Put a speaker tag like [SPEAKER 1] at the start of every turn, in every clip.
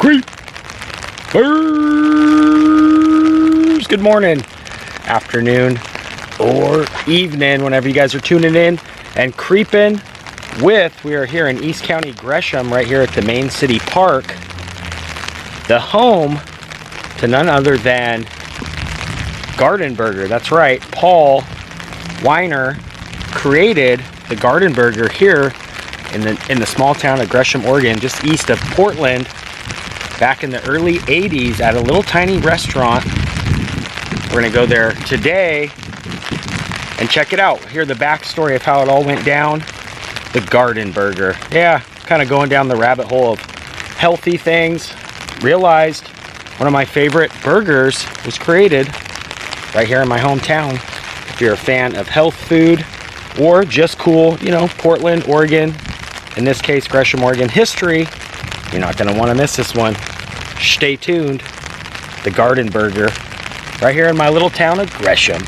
[SPEAKER 1] Creepers! Good morning, afternoon, or evening, whenever you guys are tuning in and creeping with. We are here in East County, Gresham, right here at the Main City Park, the home to none other than Gardenburger. That's right, Paul Wenner created the Gardenburger here in the small town of Gresham, Oregon, just east of Portland, back in the early 80s at a little tiny restaurant. We're gonna go there today and check it out. Hear the backstory of how it all went down. The Gardenburger. Yeah, kind of going down the rabbit hole of healthy things. Realized one of my favorite burgers was created right here in my hometown. If you're a fan of health food or just cool, you know, Portland, Oregon, in this case Gresham, Oregon history, you're not going to want to miss this one. Stay tuned. The Gardenburger, right here in my little town of Gresham.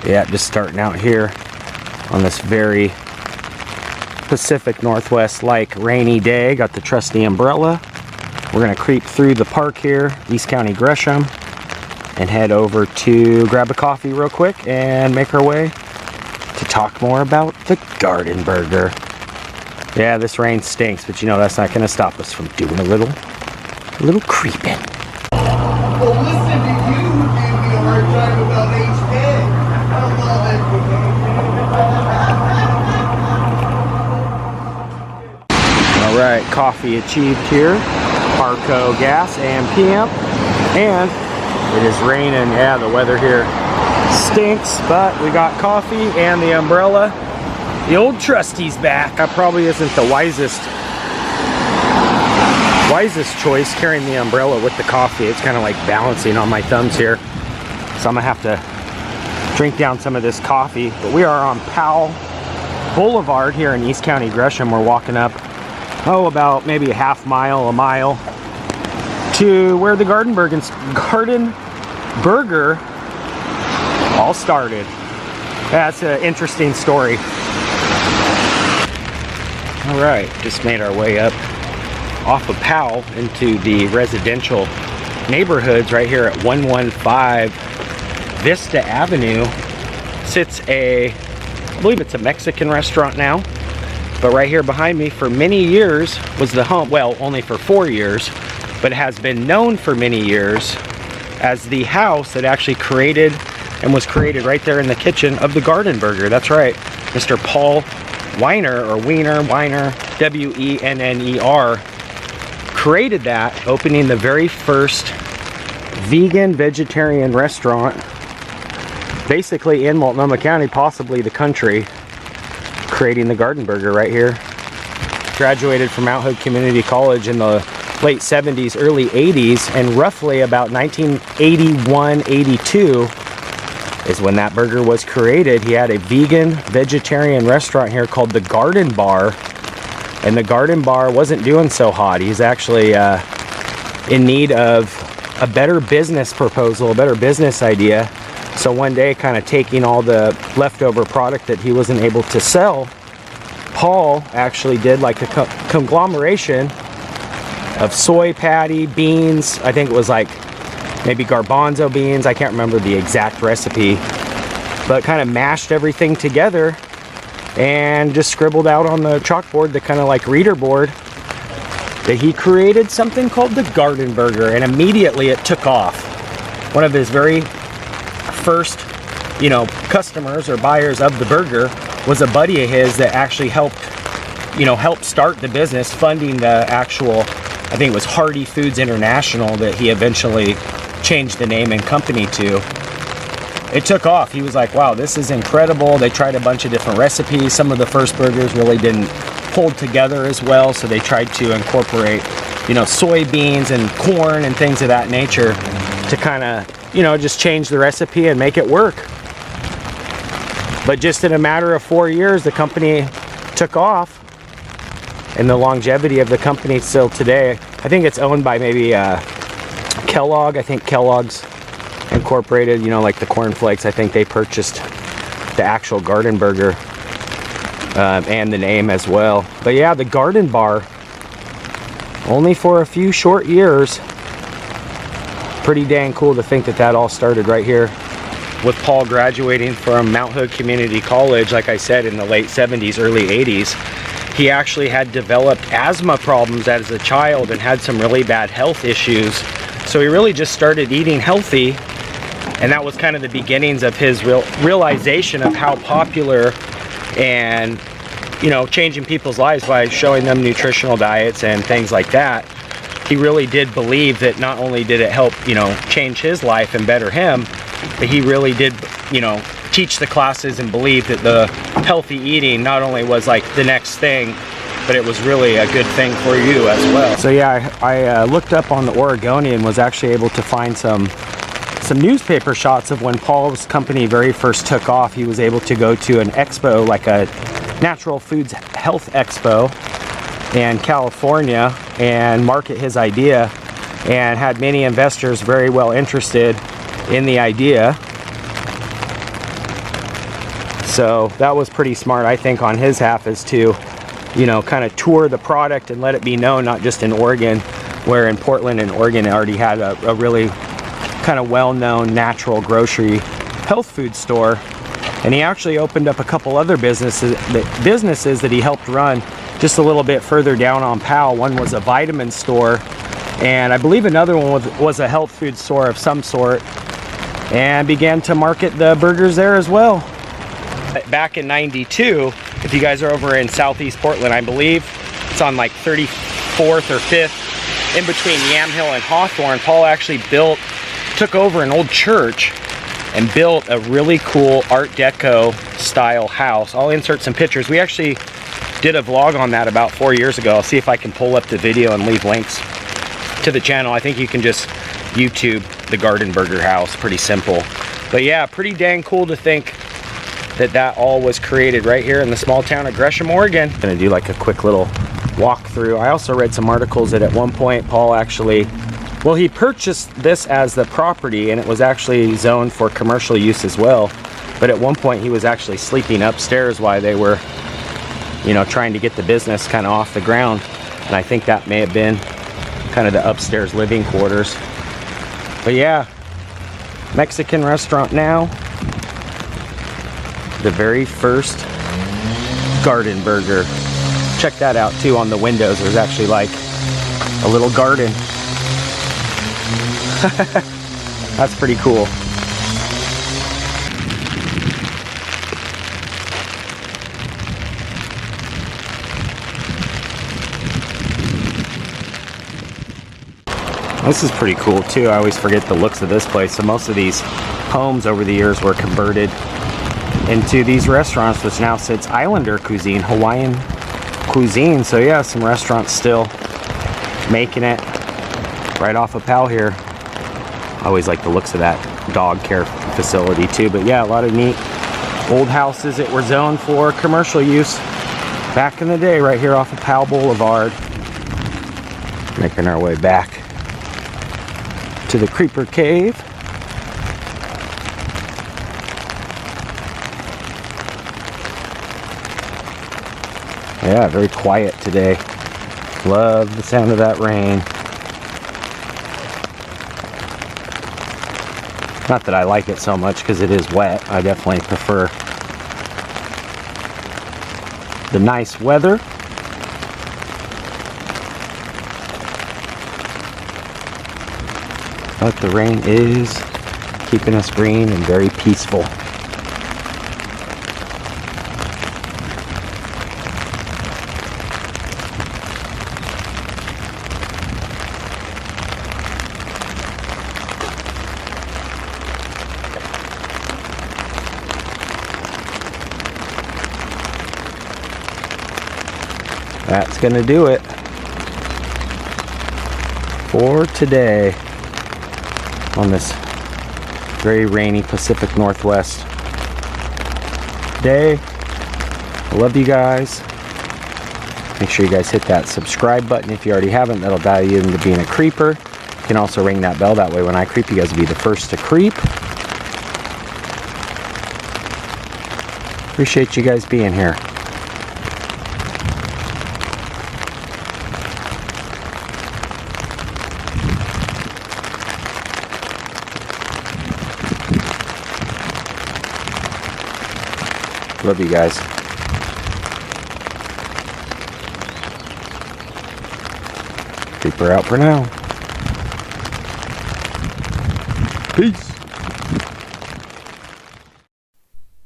[SPEAKER 1] Yeah, just starting out here on this very Pacific Northwest like rainy day. Got the trusty umbrella. We're going to creep through the park here, East County, Gresham, and head over to grab a coffee real quick and make our way to talk more about the Gardenburger. Yeah, this rain stinks, but you know that's not going to stop us from doing a little creeping.
[SPEAKER 2] Well, listen to you who gave me a hard time about HK.
[SPEAKER 1] All right, coffee achieved here. Arco gas and PM, and it is raining. Yeah, the weather here stinks, but we got coffee and the umbrella. The old trusty's back. That probably isn't the wisest choice, carrying the umbrella with the coffee. It's kind of like balancing on my thumbs here, so I'm gonna have to drink down some of this coffee. But we are on Powell Boulevard here in East County, Gresham. We're walking up, about maybe a mile to where the Gardenburger all started. That's an interesting story. All right, just made our way up off of Powell into the residential neighborhoods right here at 115 Vista Avenue. Sits I believe it's a Mexican restaurant now, but right here behind me for many years was the home, well, only for 4 years, but has been known for many years as the house that actually created and was created right there in the kitchen of the Gardenburger. That's right, Mr. Paul Wenner, or Wenner, W-E-N-N-E-R, created that, opening the very first vegan vegetarian restaurant basically in Multnomah County, possibly the country, creating the Gardenburger right here. Graduated from Mount Hood Community College in the late 70s, early 80s, and roughly about 1981-82 is when that burger was created. He had a vegan vegetarian restaurant here called the GardenBar, and the GardenBar wasn't doing so hot. He's actually in need of a better business proposal, a better business idea. So one day, kind of taking all the leftover product that he wasn't able to sell, Paul actually did like a conglomeration of soy patty, beans, I think it was like maybe garbanzo beans, I can't remember the exact recipe, but kind of mashed everything together and just scribbled out on the chalkboard, the kind of like reader board, that he created something called the Gardenburger, and immediately it took off. One of his very first, customers or buyers of the burger was a buddy of his that actually helped start the business, funding the actual, I think it was Hardy Foods International that he eventually changed the name and company to. It took off. He was like, wow, this is incredible. They tried a bunch of different recipes. Some of the first burgers really didn't hold together as well, so they tried to incorporate, soybeans and corn and things of that nature to kind of, just change the recipe and make it work. But just in a matter of 4 years, the company took off, and the longevity of the company still today, I think it's owned by maybe Kellogg. I think Kellogg's Incorporated, like the cornflakes, I think they purchased the actual Gardenburger and the name as well. But yeah, the Gardenbar only for a few short years. Pretty dang cool to think that that all started right here. With Paul graduating from Mount Hood Community College, like I said, in the late 70s, early 80s, he actually had developed asthma problems as a child and had some really bad health issues. So he really just started eating healthy, and that was kind of the beginnings of his realization of how popular and, you know, changing people's lives by showing them nutritional diets and things like that. He really did believe that not only did it help, you know, change his life and better him, but he really did, you know, teach the classes and believe that the healthy eating not only was like the next thing, but it was really a good thing for you as well. So yeah, I looked up on the Oregonian and was actually able to find some newspaper shots of when Paul's company very first took off. He was able to go to an expo, like a natural foods health expo in California, and market his idea, and had many investors very well interested in the idea. So that was pretty smart, I think, on his half, is to, you know, kind of tour the product and let it be known, not just in Oregon, where in Portland and Oregon already had a really kind of well-known natural grocery health food store. And he actually opened up a couple other businesses that he helped run just a little bit further down on Powell. One was a vitamin store, and I believe another one was a health food store of some sort, and began to market the burgers there as well. Back in '92, if you guys are over in Southeast Portland, I believe it's on like 34th or 5th, in between Yamhill and Hawthorne, Paul actually took over an old church and built a really cool Art Deco style house. I'll insert some pictures. We actually did a vlog on that about 4 years ago. I'll see if I can pull up the video and leave links to the channel. I think you can just YouTube the Gardenburger house, pretty simple. But yeah, pretty dang cool to think that that all was created right here in the small town of Gresham, Oregon. I'm gonna do like a quick little walkthrough. I also read some articles that at one point Paul actually, well, he purchased this as the property, and it was actually zoned for commercial use as well. But at one point he was actually sleeping upstairs while they were, you know, trying to get the business kind of off the ground. And I think that may have been kind of the upstairs living quarters. But yeah, Mexican restaurant now. The very first Gardenburger. Check that out too. On the windows there's actually like a little garden. That's pretty cool. This is pretty cool too. I always forget the looks of this place. So most of these homes over the years were converted into these restaurants, which now sits Islander cuisine, Hawaiian cuisine. So yeah, some restaurants still making it right off of Powell here. I always like the looks of that dog care facility too. But yeah, a lot of neat old houses that were zoned for commercial use back in the day right here off of Powell Boulevard. Making our way back to the Creeper Cave. Yeah, very quiet today. Love the sound of that rain. Not that I like it so much because it is wet. I definitely prefer the nice weather. But the rain is keeping us green and very peaceful. That's gonna do it for today on this very rainy Pacific Northwest day. I love you guys. Make sure you guys hit that subscribe button if you already haven't. That'll dial you into being a creeper. You can also ring that bell. That way when I creep, you guys will be the first to creep. Appreciate you guys being here. Love you guys. Creeper out for now. Peace.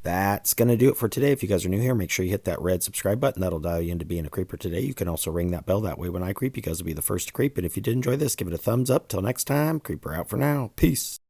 [SPEAKER 1] That's going to do it for today. If you guys are new here, make sure you hit that red subscribe button. That'll dial you into being a creeper today. You can also ring that bell. That way when I creep, you guys will be the first to creep. And if you did enjoy this, give it a thumbs up. Till next time, creeper out for now. Peace.